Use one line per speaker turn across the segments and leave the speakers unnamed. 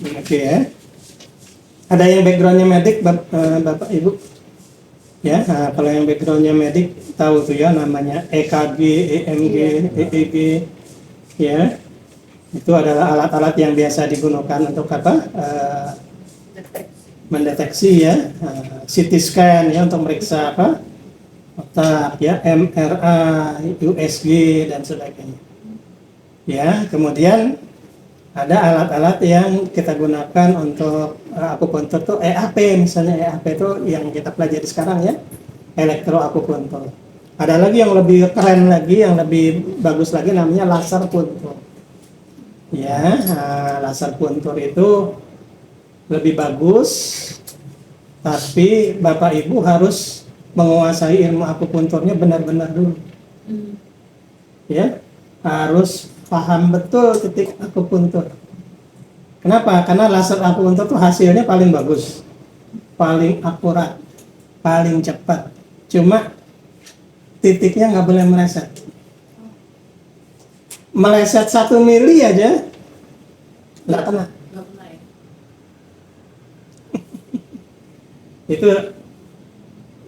Oke ya. Ada yang backgroundnya medik, Bapak Ibu? Ya, nah, kalau yang backgroundnya medik tahu tuh ya namanya EKG, EMG, EEG, ya. Itu adalah alat-alat yang biasa digunakan untuk apa? Mendeteksi ya, CT scan ya untuk meriksa apa? Otak ya, MRI, USG dan sebagainya. Ya, kemudian ada alat-alat yang kita gunakan untuk akupuntur tuh EAP, misalnya EAP itu yang kita pelajari sekarang ya, elektroakupuntur. Ada lagi yang lebih keren lagi, yang lebih bagus lagi namanya laser puntur. Ya, laser puntur itu lebih bagus, tapi Bapak Ibu harus menguasai ilmu akupunturnya benar-benar dulu. Ya, harus paham betul titik akupuntur. Kenapa? Karena laser akupuntur tuh hasilnya paling bagus, paling akurat, paling cepat. Cuma titiknya nggak boleh meleset. Meleset 1 mili aja nggak kena. Itu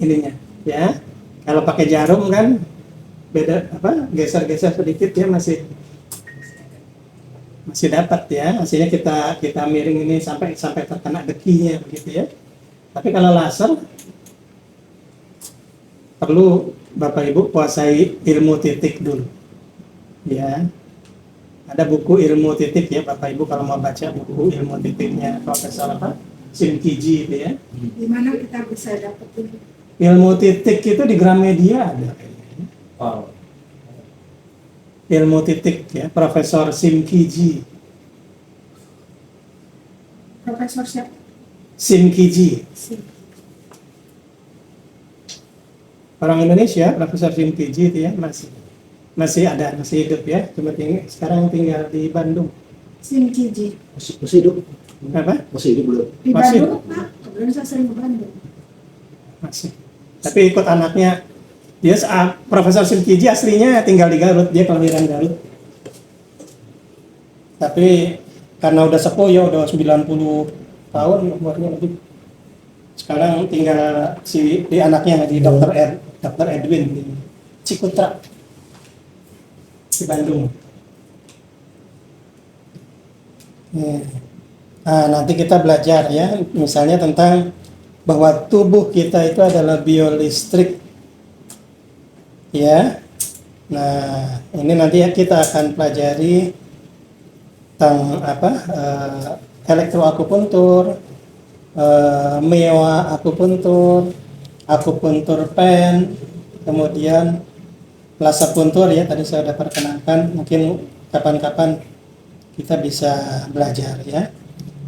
ininya, ya. Kalau pakai jarum kan beda apa? Geser-geser sedikit ya masih dapat ya. Hasilnya kita miring ini sampai terkena dekinya begitu ya. Tapi kalau laser perlu Bapak Ibu kuasai ilmu titik dulu. Ya. Ada buku ilmu titik ya Bapak Ibu kalau mau baca buku ilmu titiknya Profesor apa? Simkiji itu ya.
Di mana kita bisa dapetin?
Ilmu titik itu di Gramedia ada.
Wow.
Ilmu titik ya Profesor Simkiji.
Profesor siapa?
Simkiji. Orang Indonesia, Profesor Simkiji itu ya masih ada, masih hidup ya. Cuma sekarang tinggal di Bandung.
Simkiji.
Masih hidup?
Apa?
Masih hidup belum?
Di
Masih.
Bandung, Pak. Kebetulan saya sering ke Bandung.
Masih. Tapi ikut anaknya. Dia Profesor Simkiji aslinya tinggal di Garut, dia kelahiran Garut. Tapi karena udah sepuh ya, udah 90 tahun umurnya lebih. Sekarang tinggal di anaknya di Dr. Edwin di Cikutra di Bandung. Nah, nanti kita belajar ya, misalnya tentang bahwa tubuh kita itu adalah biolistrik, ya. Nah, ini nanti ya kita akan pelajari tentang apa? Elektroakupuntur, myoa akupuntur, akupuntur pen, kemudian laser puntur ya. Tadi saya sudah perkenalkan. Mungkin kapan-kapan kita bisa belajar ya.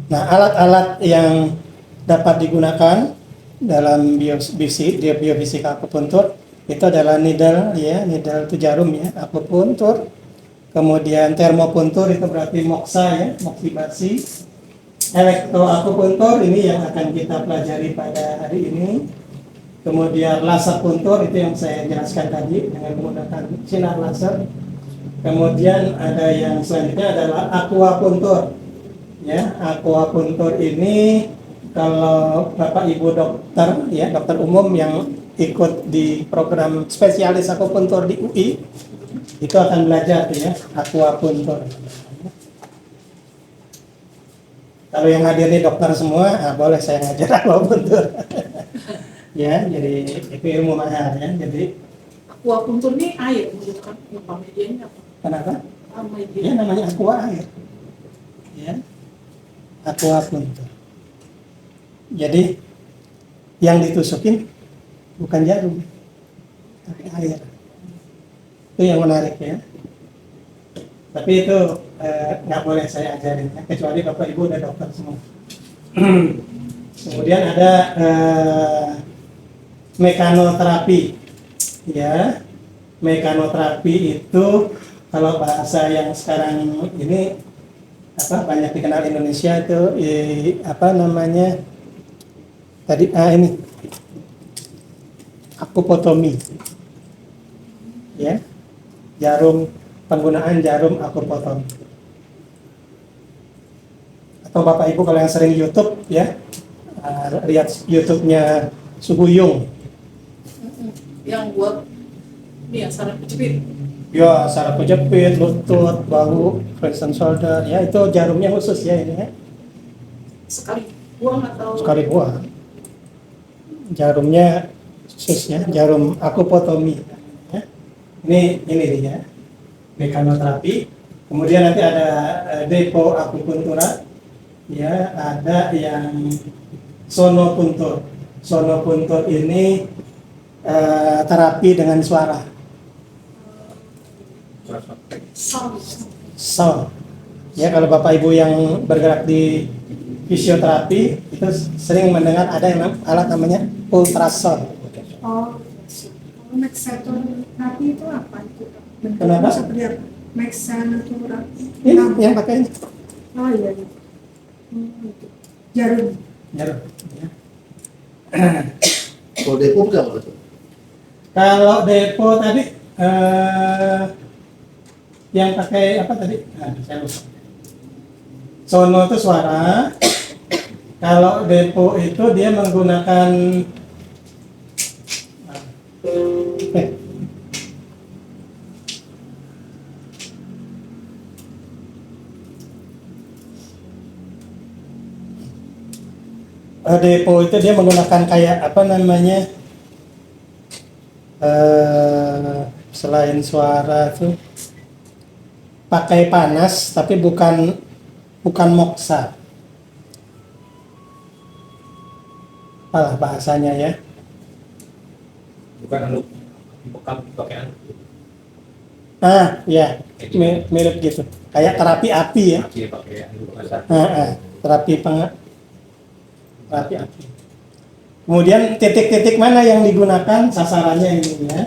Nah, alat-alat yang dapat digunakan dalam biofisika akupuntur itu adalah needle ya, needle itu jarum ya, akupuntur. Kemudian termopuntur itu berarti moksa ya, moksibasi. Elektroakupuntur ini yang akan kita pelajari pada hari ini. Kemudian laser puntur itu yang saya jelaskan tadi dengan menggunakan sinar laser. Kemudian ada yang selanjutnya adalah aquapuntur. Ya, aquapuntur ini kalau Bapak Ibu dokter ya, dokter umum yang ikut di program spesialis akupuntur di UI itu akan belajar ya, aquapuntur. Kalau yang hadir ini dokter semua, boleh saya ngajar aquapuntur. Ya, jadi itu ilmu mahal ya. Jadi
Aquapuntur ini air, gitu kan? Medianya apa?
kenapa?
Media.
Ya namanya aqua air. Ya. Aquapuntur. Jadi yang ditusukin bukan jarum, tapi air. Itu yang menarik ya. Tapi itu nggak boleh saya ajarin, ya, kecuali Bapak Ibu udah dokter semua. Kemudian ada mekanoterapi, ya. Mekanoterapi itu kalau bahasa yang sekarang ini banyak dikenal Indonesia itu apa namanya tadi ini akupotomi, ya, penggunaan jarum akupotomi atau Bapak Ibu kalau yang sering YouTube ya, lihat YouTube-nya Subuyung.
Yang buat ini ya saraf kejepit.
Ya, saraf kejepit, lutut, bahu, flexion shoulder, ya itu jarumnya khusus ya ini ya.
Sekali buang atau
Sekali buah. Jarumnya khusus ya, jarum akupotomi. Ya. Ini dia, mekanoterapi. Kemudian nanti ada depo akupuntura, ya ada yang sonopuntur. Sonopuntur ini terapi dengan suara.
sound.
Sound. Ya kalau Bapak Ibu yang bergerak di fisioterapi itu sering mendengar ada yang alat namanya ultrasound.
Oh, Mexaterapi itu apa itu? Bentuknya
Kenapa?
seperti apa? Mexaterapi.
Ini yang pakai ini.
Oh iya. Iya. Itu. Jarum.
Jarum. Ya.
Kalau depo bukan apa tuh?
Kalau depo tadi yang pakai apa tadi? Nah, saya lupa. Sono itu suara. Kalau depo itu dia menggunakan eh, depo itu dia menggunakan kayak apa namanya selain suara tuh pakai panas tapi bukan moksa. Apalah bahasanya ya.
Bukan anu bekam pakai anu
Ya, mirip gitu. Kayak terapi api ya.
masih pakai anu bahasa
Terapi api. Kemudian titik-titik mana yang digunakan sasarannya ini ya.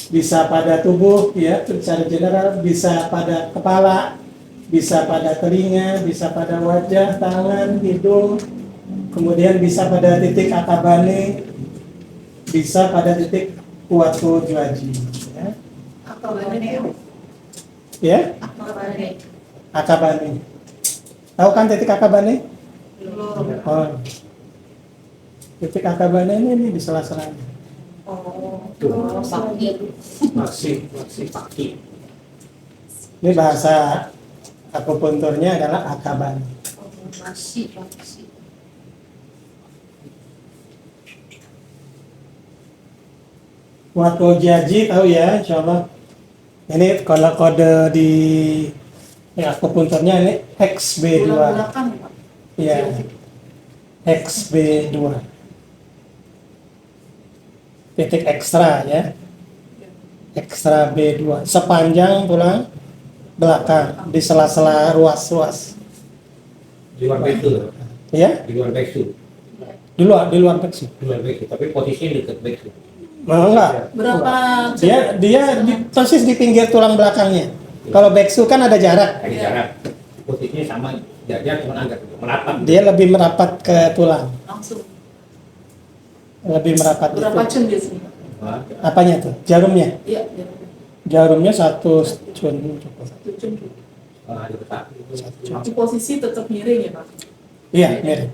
Bisa pada tubuh ya, secara general, bisa pada kepala, bisa pada telinga, bisa pada wajah, tangan, hidung, kemudian bisa pada titik akabane, bisa pada titik kuatu juaji ya. Ya, akabane. Tahu kan titik akabane? Oh. Titik akabane ini di sela-selanya.
masih pagi.
Ini bahasa akupunturnya adalah akabane. Kuatu juaji tahu ya, insyaallah. Ini kalau kode di akupunturnya ini XB2.
Bulan belakang ya Pak.
Ya, XB2. Titik ekstra ya. Ekstra B2 sepanjang tulang belakang di sela-sela ruas-ruas.
Di luar beksu,
Ya,
di luar beksu,
di luar beksi.
di luar beksu, tapi posisinya dekat beksu.
Enggak.
Berapa
Dia persis di pinggir tulang belakangnya. Kalau beksu kan ada jarak.
Ada jarak, posisinya sama, dia cuma agak merapat.
Dia lebih merapat ke tulang.
langsung
Lebih merapat
berapa
itu.
cun biasanya?
Wah,
Apanya tuh? Jarumnya.
Iya, ya.
Jarumnya 1 cun cukup.
1 cun.
ada ketak.
Di posisi tetap miring ya Pak.
Iya, miring.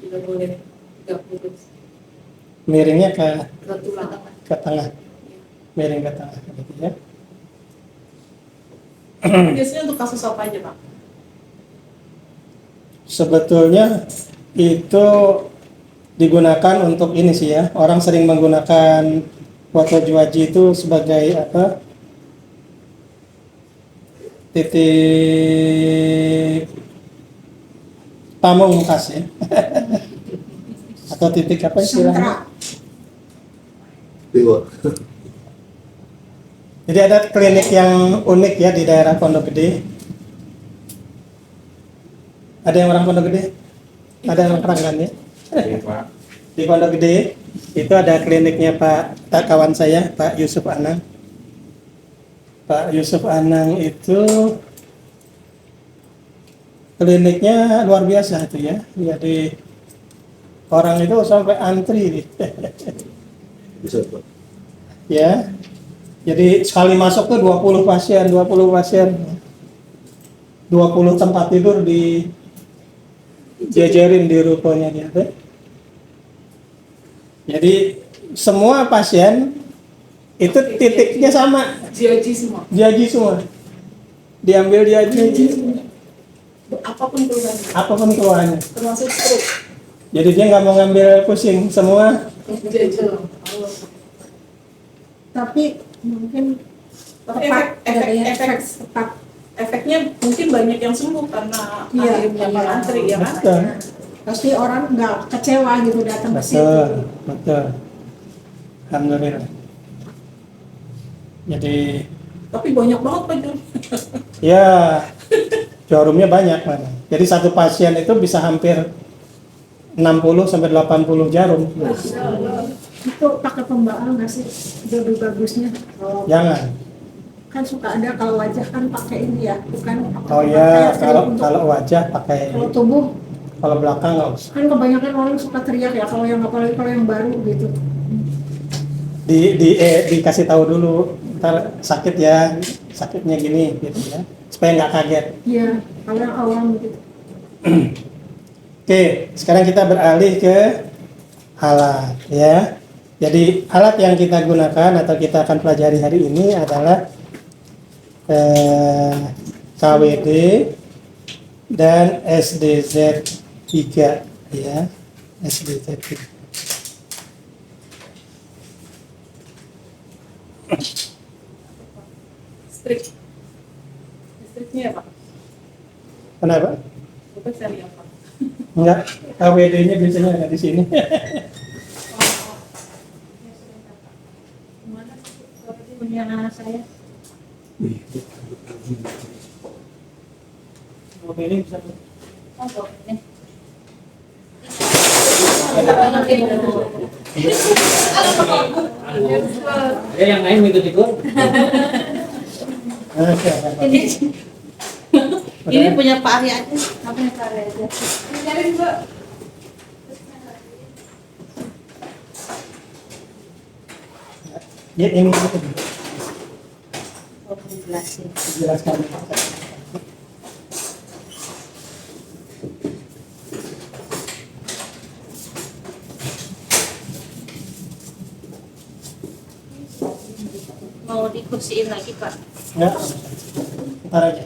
Tidak boleh 30
Miringnya ke
tulang.
tengah. Miring ke tengah gitu ya.
Biasanya untuk kasus apa aja Pak?
Sebetulnya itu digunakan untuk ini sih ya. Orang sering menggunakan foto juaji itu sebagai apa? Titik pamungkas ya. Atau titik apa istilahnya?
Dewa.
Jadi ada klinik yang unik ya di daerah Pondok Gede. Ada yang orang Pondok Gede? Ada yang Keranggan ya?
Iya, Pak.
Di Pondok Gede itu ada kliniknya Pak kawan saya Pak Yusuf Anang. Pak Yusuf Anang itu kliniknya luar biasa itu ya. Jadi orang itu sampai antri
Bisa Pak.
ya. Jadi sekali masuk tuh 20 pasien, 20 tempat tidur Jejerin di rukonya dia tuh. Jadi semua pasien itu titiknya sama,
Jiaji semua.
diaji semua. Diambil diaji,
Apapun keluhannya,
apapun keluhannya.
termasuk stroke.
Jadi dia nggak mau ngambil pusing, semua
Jiaji.
Tapi mungkin
Tapi
tepat
efek
adanya
efek
tepat.
efeknya mungkin banyak yang sembuh karena
Iya.
akhirnya mengantri ya kan.
betul,
Pasti orang nggak kecewa gitu datang ke situ.
betul, betul. Alhamdulillah. Jadi
Tapi banyak banget Pak Jun.
ya jarumnya banyak mana. Jadi satu pasien itu bisa hampir 60 sampai 80 jarum.
Itu pakai pembaal nggak sih? Lebih bagusnya. Kalau
Jangan.
kan suka ada kalau wajah kan pakai ini ya, bukan pakai
Oh ya,
pakai untuk-
kalau wajah pakai,
kalau tubuh
kalau belakang nggak usah.
kan kebanyakan orang suka teriak ya kalau yang apalagi kalau yang baru gitu.
Dikasih tahu dulu, ntar sakit ya, sakitnya gini gitu ya, supaya nggak kaget.
Iya, kalau yang awam gitu.
Oke, sekarang kita beralih ke alat ya. Jadi alat yang kita gunakan atau kita akan pelajari hari ini adalah KWD dan SDZ 3 ya, SDZ 3.
Listriknya ya Pak.
Kenapa?
Itu seri apa?
Enggak, KWD-nya biasanya ada di sini.
Mana seperti punya saya?
Ini bisa
Ya yang lain ikut-ikut.
Ini punya Pak Arya aja. Apa yang Pak Arya aja?
Ya, ini
Oh, dijelasin.
jelaskan.
Mau dikursiin lagi Pak?
Enggak, ntar aja.